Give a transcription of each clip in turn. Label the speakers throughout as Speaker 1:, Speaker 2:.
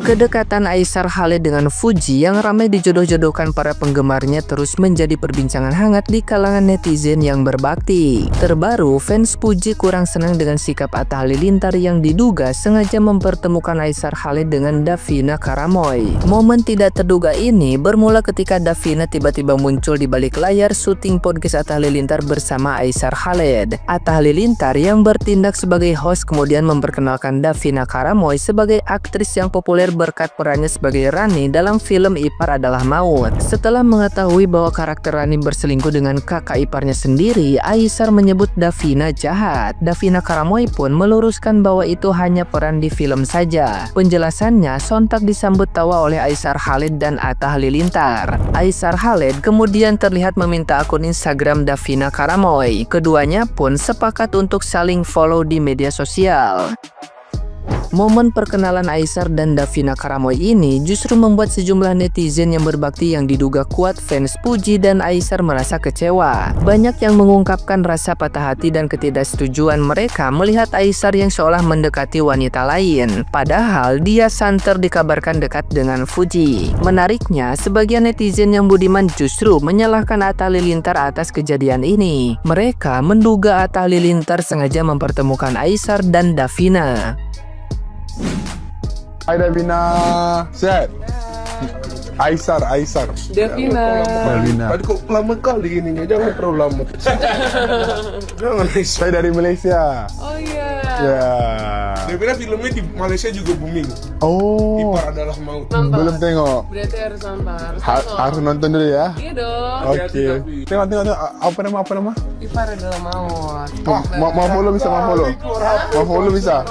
Speaker 1: Kedekatan Aisar Khaled dengan Fuji yang ramai dijodoh-jodohkan para penggemarnya terus menjadi perbincangan hangat di kalangan netizen yang berbakti. Terbaru, fans Fuji kurang senang dengan sikap Atta Halilintar yang diduga sengaja mempertemukan Aisar Khaled dengan Davina Karamoy. Momen tidak terduga ini bermula ketika Davina tiba-tiba muncul di balik layar syuting podcast Atta Halilintar bersama Aisar Khaled. Atta Halilintar yang bertindak sebagai host kemudian memperkenalkan Davina Karamoy sebagai aktris yang populer berkat perannya sebagai Rani dalam film Ipar Adalah Maut. Setelah mengetahui bahwa karakter Rani berselingkuh dengan kakak iparnya sendiri, Aisar menyebut Davina jahat. Davina Karamoy pun meluruskan bahwa itu hanya peran di film saja. Penjelasannya sontak disambut tawa oleh Aisar Khaled dan Atta Halilintar. Aisar Khaled kemudian terlihat meminta akun Instagram Davina Karamoy. Keduanya pun sepakat untuk saling follow di media sosial. Momen perkenalan Aisar dan Davina Karamoy ini justru membuat sejumlah netizen yang berbakti yang diduga kuat fans Fuji dan Aisar merasa kecewa. Banyak yang mengungkapkan rasa patah hati dan ketidaksetujuan mereka melihat Aisar yang seolah mendekati wanita lain. Padahal dia santer dikabarkan dekat dengan Fuji. Menariknya, sebagian netizen yang budiman justru menyalahkan Atta Halilintar atas kejadian ini. Mereka menduga Atta Halilintar sengaja mempertemukan Aisar dan Davina.
Speaker 2: Hai Davina, set. Aisar.
Speaker 3: Davina.
Speaker 2: Tadi kok lama kali ininya, jangan terlalu lama. Jangan Aisar. Saya dari Malaysia.
Speaker 3: Oh iya.
Speaker 2: Ya.
Speaker 4: Davina filmnya di Malaysia juga booming.
Speaker 2: Oh.
Speaker 4: Ipar Adalah Maut.
Speaker 3: Nonton.
Speaker 2: Belum tengok.
Speaker 3: Berarti harus nonton.
Speaker 2: Harus nonton dulu ya.
Speaker 3: Iya dong.
Speaker 2: Oke. Tengok. Apa nama?
Speaker 3: Ipar Adalah Maut.
Speaker 2: Mau follow bisa, mau follow. Mau follow bisa.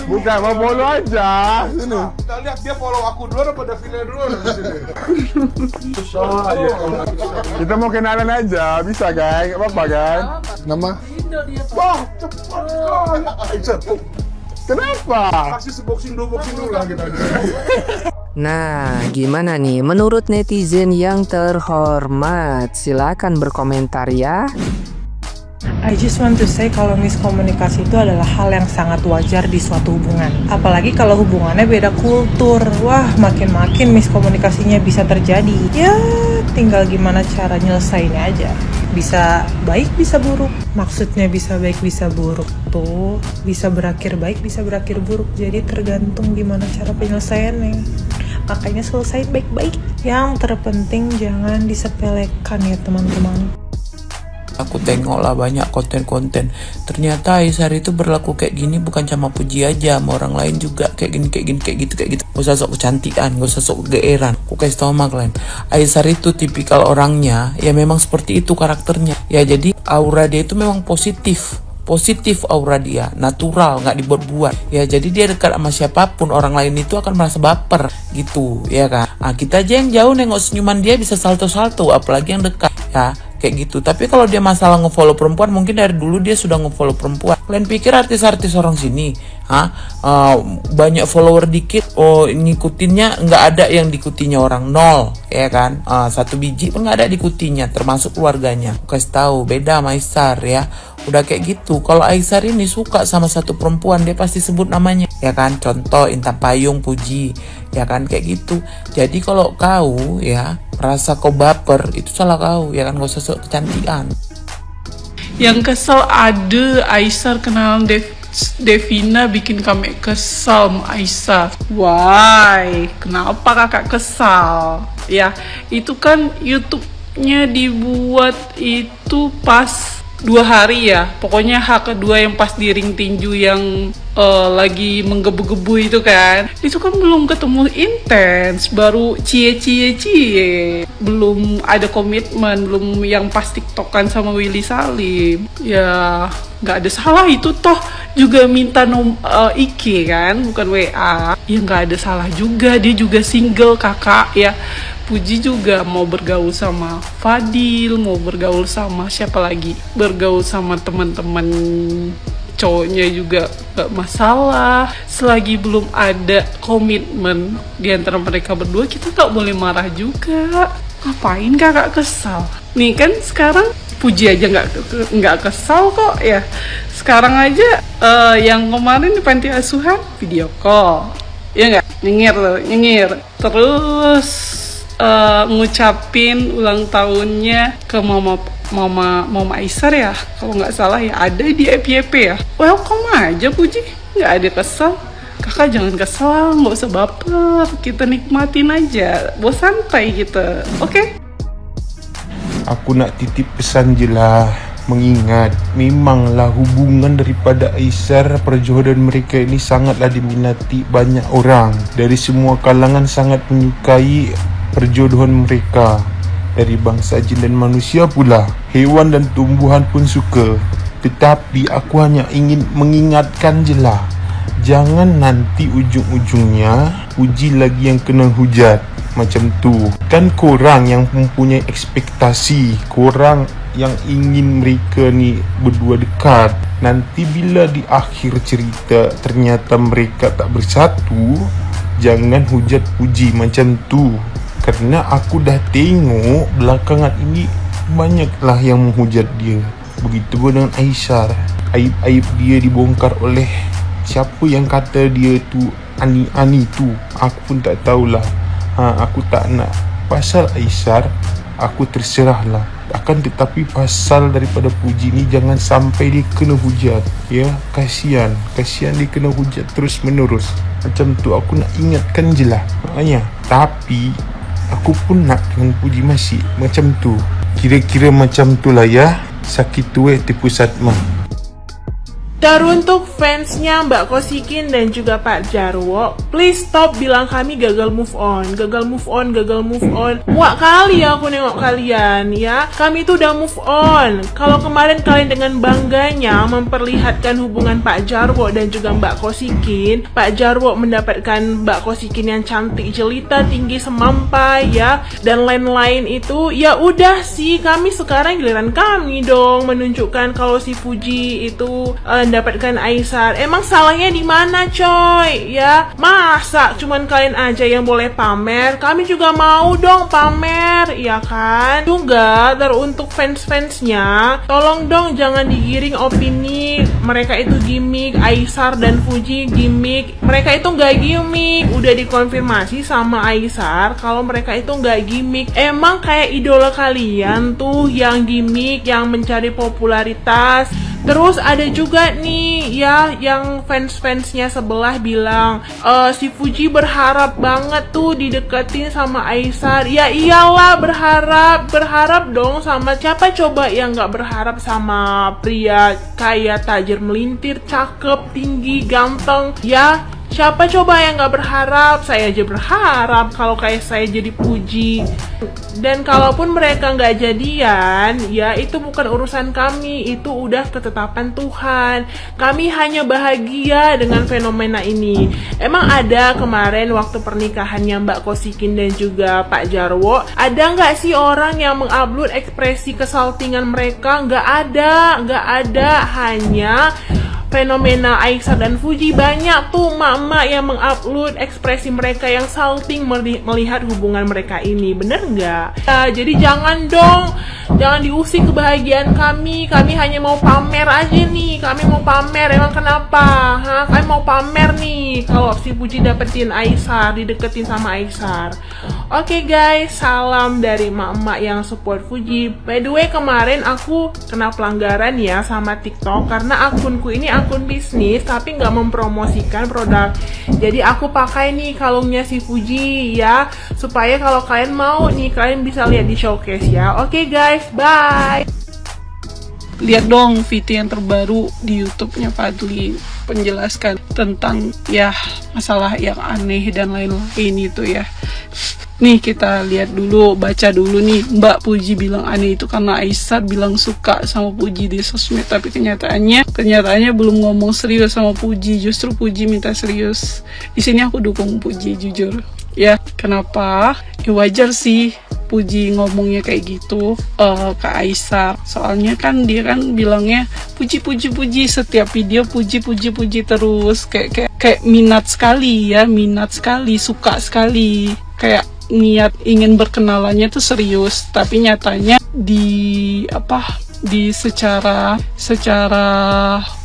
Speaker 2: Bukan, mau follow aja. Sini.
Speaker 4: Kita lihat dia follow aku duluan apa Davina duluan di sini.
Speaker 2: Kita mau kenalan aja, bisa kan? Gak apa-apa kan? Nama?
Speaker 4: Wah, cepat sekali. Aisyah,
Speaker 2: Kenapa?
Speaker 4: kasih seboxing dua boxing dulu lah kita.
Speaker 1: Nah, gimana nih menurut netizen yang terhormat? Silakan berkomentar ya.
Speaker 5: I just want to say kalau miskomunikasi itu adalah hal yang sangat wajar di suatu hubungan. Apalagi kalau hubungannya beda kultur. Wah, makin-makin miskomunikasinya bisa terjadi. Ya, tinggal gimana cara nyelesainnya aja. Bisa baik, bisa buruk. Maksudnya bisa baik, bisa buruk tuh. Bisa berakhir baik, bisa berakhir buruk. Jadi tergantung gimana cara penyelesaiannya. Makanya selesai baik-baik. Yang terpenting jangan disepelekan ya teman-teman.
Speaker 6: Aku tengoklah banyak konten-konten. Ternyata Aisar itu berlaku kayak gini bukan sama Fuji aja, sama orang lain juga kayak gini, kayak gitu. Gak usah sok kecantikan, gak usah sok kegeeran. Aku kasih tau sama kalian, Aisar itu tipikal orangnya ya memang seperti itu karakternya. Ya jadi aura dia itu memang positif aura dia, natural, nggak dibuat-buat. Ya jadi dia dekat sama siapapun, orang lain itu akan merasa baper gitu, ya kan. Nah, kita aja yang jauh nengok senyuman dia bisa salto-salto, apalagi yang dekat ya. Kayak gitu. Tapi kalau dia masalah ngefollow perempuan, mungkin dari dulu dia sudah ngefollow perempuan. Kalian pikir artis-artis orang sini banyak follower dikit, ngikutinnya nggak ada yang diikutinya orang, nol, ya kan. 1 biji pun nggak ada diikutinya, termasuk keluarganya. Kasih tahu beda sama Aisar ya. Udah kayak gitu. Kalau Aisar ini suka sama satu perempuan, dia pasti sebut namanya, ya kan. Contoh Intan Payung, Fuji, ya kan, kayak gitu. Jadi kalau kau ya merasa kau baper, itu salah kau, ya kan. Gak usah sok kecantikan.
Speaker 7: Yang kesel ada Aisar kenalan Davina bikin kami kesal sama Aisar. Why? Kenapa kakak kesal? Ya, itu kan YouTube-nya dibuat itu pas 2 hari ya. Pokoknya hak kedua yang pas di ring tinju yang lagi menggebu-gebu itu kan. Itu kan belum ketemu intens, baru cie. Belum ada komitmen, belum yang pas tiktokan sama Willy Salim. Ya, nggak ada salah itu toh juga minta IG kan, bukan WA. Ya nggak ada salah juga, dia juga single kakak ya. Fuji juga mau bergaul sama Fadil, mau bergaul sama siapa lagi, bergaul sama teman-teman cowoknya juga gak masalah. Selagi belum ada komitmen di antara mereka berdua, kita gak boleh marah juga. Ngapain kakak kesal? Nih kan sekarang Fuji aja nggak kesal kok ya. Sekarang aja yang kemarin di panti asuhan video call, ya nggak? Nyengir. Terus ngucapin ulang tahunnya ke Mama Aisar ya, kalau nggak salah ya, ada di FYP ya. Welcome aja Puji, nggak ada kesel. Kakak jangan kesel, nggak usah baper, kita nikmatin aja, bos santai gitu, oke?
Speaker 2: Aku nak titip pesan je lah, mengingat memanglah hubungan daripada Aisar, perjodohan mereka ini sangatlah diminati banyak orang. Dari semua kalangan sangat menyukai perjodohan mereka. Dari bangsa jin dan manusia pula, hewan dan tumbuhan pun suka. Tetapi aku hanya ingin mengingatkan je lah, jangan nanti ujung-ujungnya Puji lagi yang kena hujat macam tu. Kan korang yang mempunyai ekspektasi, korang yang ingin mereka ni berdua dekat. Nanti bila di akhir cerita ternyata mereka tak bersatu, jangan hujat Puji macam tu. Kerana aku dah tengok belakangan ini banyaklah yang menghujat dia. Begitu pun dengan Aisar, aib-aib dia dibongkar oleh siapa yang kata dia tu Ani tu, aku pun tak tahulah. Aku tak nak. Pasal Aisar, aku terserahlah. Akan tetapi pasal daripada Puji ni, jangan sampai dia kena hujat. Ya, kasihan dia kena hujat terus menerus. Macam tu aku nak ingatkan je lah. Tapi aku pun nak dengan Puji masih macam tu. Kira-kira macam tu lah ya. Sakit tuwe tipu Satma.
Speaker 5: Dan untuk fansnya Mbak Kosikin dan juga Pak Jarwo, please stop bilang kami gagal move on. Muak kali aku nengok kalian ya. Kami tuh udah move on. Kalau kemarin kalian dengan bangganya memperlihatkan hubungan Pak Jarwo dan juga Mbak Kosikin, Pak Jarwo mendapatkan Mbak Kosikin yang cantik jelita, tinggi semampai ya, dan lain-lain itu, ya udah sih, kami sekarang giliran kami dong menunjukkan kalau si Puji itu mendapatkan Aisar. Emang salahnya di mana coy ya? Masa cuman kalian aja yang boleh pamer? Kami juga mau dong pamer, ya kan? Juga untuk fans-fansnya, tolong dong jangan digiring opini mereka itu gimmick, Aisar dan Puji gimmick. Mereka itu nggak gimmick, udah dikonfirmasi sama Aisar kalau mereka itu nggak gimmick. Emang kayak idola kalian tuh yang gimmick, yang mencari popularitas. Terus ada juga nih ya yang fans-fansnya sebelah bilang si Puji berharap banget tuh dideketin sama Aisar. Ya iyalah, berharap dong. Sama siapa coba yang gak berharap sama pria kaya, tajir melintir, cakep, tinggi, ganteng ya? Siapa coba yang gak berharap? Saya aja berharap kalau kayak saya jadi Puji. Dan kalaupun mereka gak jadian, ya itu bukan urusan kami, itu udah ketetapan Tuhan. Kami hanya bahagia dengan fenomena ini. Emang ada kemarin waktu pernikahannya Mbak Kosikin dan juga Pak Jarwo, ada gak sih orang yang mengupload ekspresi kesaltingan mereka? Gak ada. Hanya fenomena Aisar dan Puji, banyak tuh mak-mak yang mengupload ekspresi mereka yang salting melihat hubungan mereka ini. Bener nggak? Ya, jadi jangan dong, jangan diusik kebahagiaan kami. Kami hanya mau pamer aja nih. Kami mau pamer, emang kenapa? Kami mau pamer nih kalau si Puji dapetin Aisar, dideketin sama Aisar. Oke guys, salam dari mak-mak yang support Puji. By the way, kemarin aku kena pelanggaran ya sama TikTok karena akunku ini akun bisnis tapi nggak mempromosikan produk. Jadi aku pakai nih kalungnya si Puji ya, supaya kalau kalian mau nih kalian bisa lihat di showcase ya. Oke guys, bye.
Speaker 7: Lihat dong video yang terbaru di YouTube-nya Fadli, penjelaskan tentang ya masalah yang aneh dan lain-lain itu ya. Nih kita lihat dulu, baca dulu nih. Mbak Puji bilang aneh itu karena Aisar bilang suka sama Puji di sosmed, tapi kenyataannya belum ngomong serius sama Puji. Justru Puji minta serius. Di sini aku dukung Puji jujur. Ya, kenapa? Ya wajar sih Puji ngomongnya kayak gitu ke Aisar. Soalnya kan dia kan bilangnya Puji setiap video Puji terus kayak minat sekali, suka sekali. Kayak niat ingin berkenalannya tuh serius, tapi nyatanya secara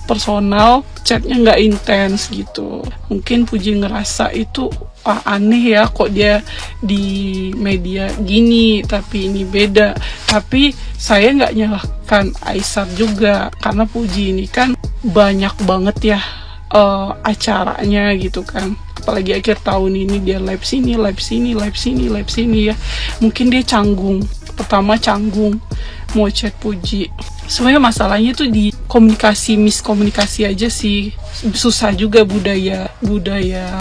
Speaker 7: personal, chatnya nggak intens gitu. Mungkin Puji ngerasa itu aneh ya, kok dia di media gini tapi ini beda. Tapi saya nggak nyalahkan Aisar juga, karena Puji ini kan banyak banget ya acaranya gitu kan. Apalagi akhir tahun ini dia live sini ya. Mungkin dia canggung, pertama canggung mau chat Puji. Sebenarnya masalahnya tuh di miskomunikasi aja sih. Susah juga budaya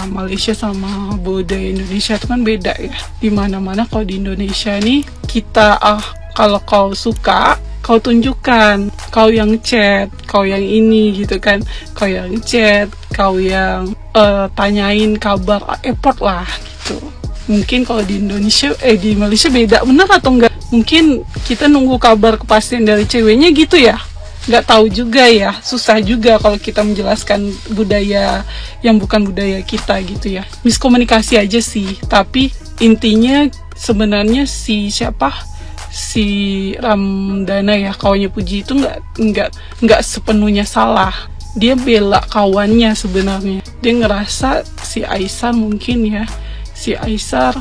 Speaker 7: Malaysia sama budaya Indonesia itu kan beda ya. Dimana-mana kalau di Indonesia nih kita kalau kau suka kau tunjukkan, kau yang chat, kau yang ini gitu kan, kau yang chat, kau yang tanyain kabar effort lah gitu. Mungkin kalau di Indonesia di Malaysia beda, benar atau enggak? Mungkin kita nunggu kabar kepastian dari ceweknya gitu ya. Nggak tahu juga ya, susah juga kalau kita menjelaskan budaya yang bukan budaya kita gitu ya. Miskomunikasi aja sih, tapi intinya sebenarnya si Ramdana ya, kawannya Puji itu nggak sepenuhnya salah. Dia bela kawannya sebenarnya. Dia ngerasa si Aisar mungkin ya, si Aisar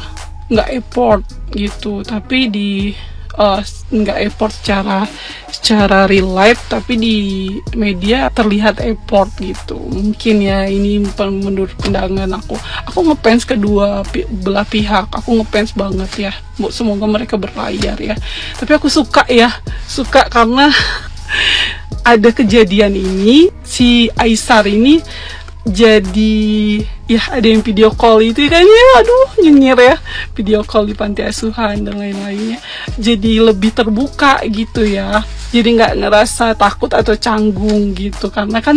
Speaker 7: nggak effort gitu, tapi nggak effort secara real life, tapi di media terlihat effort gitu. Mungkin ya ini menurut pandangan aku ngefans kedua belah pihak, aku ngefans banget ya, semoga mereka berlayar ya. Tapi aku suka karena ada kejadian ini, si Aisar ini jadi ya ada yang video call itu kan ya, aduh nyinyir ya, video call di panti asuhan dan lain-lainnya, jadi lebih terbuka gitu ya, jadi nggak ngerasa takut atau canggung gitu, karena kan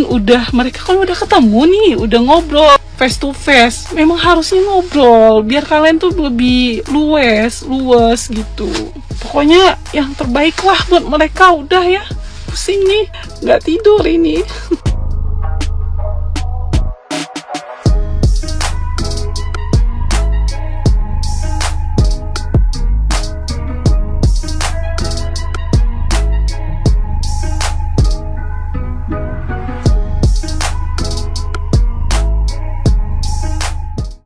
Speaker 7: mereka udah ketemu nih, udah ngobrol face to face. Memang harusnya ngobrol biar kalian tuh lebih luwes gitu. Pokoknya yang terbaik lah buat mereka, udah ya, pusing nih, nggak tidur ini.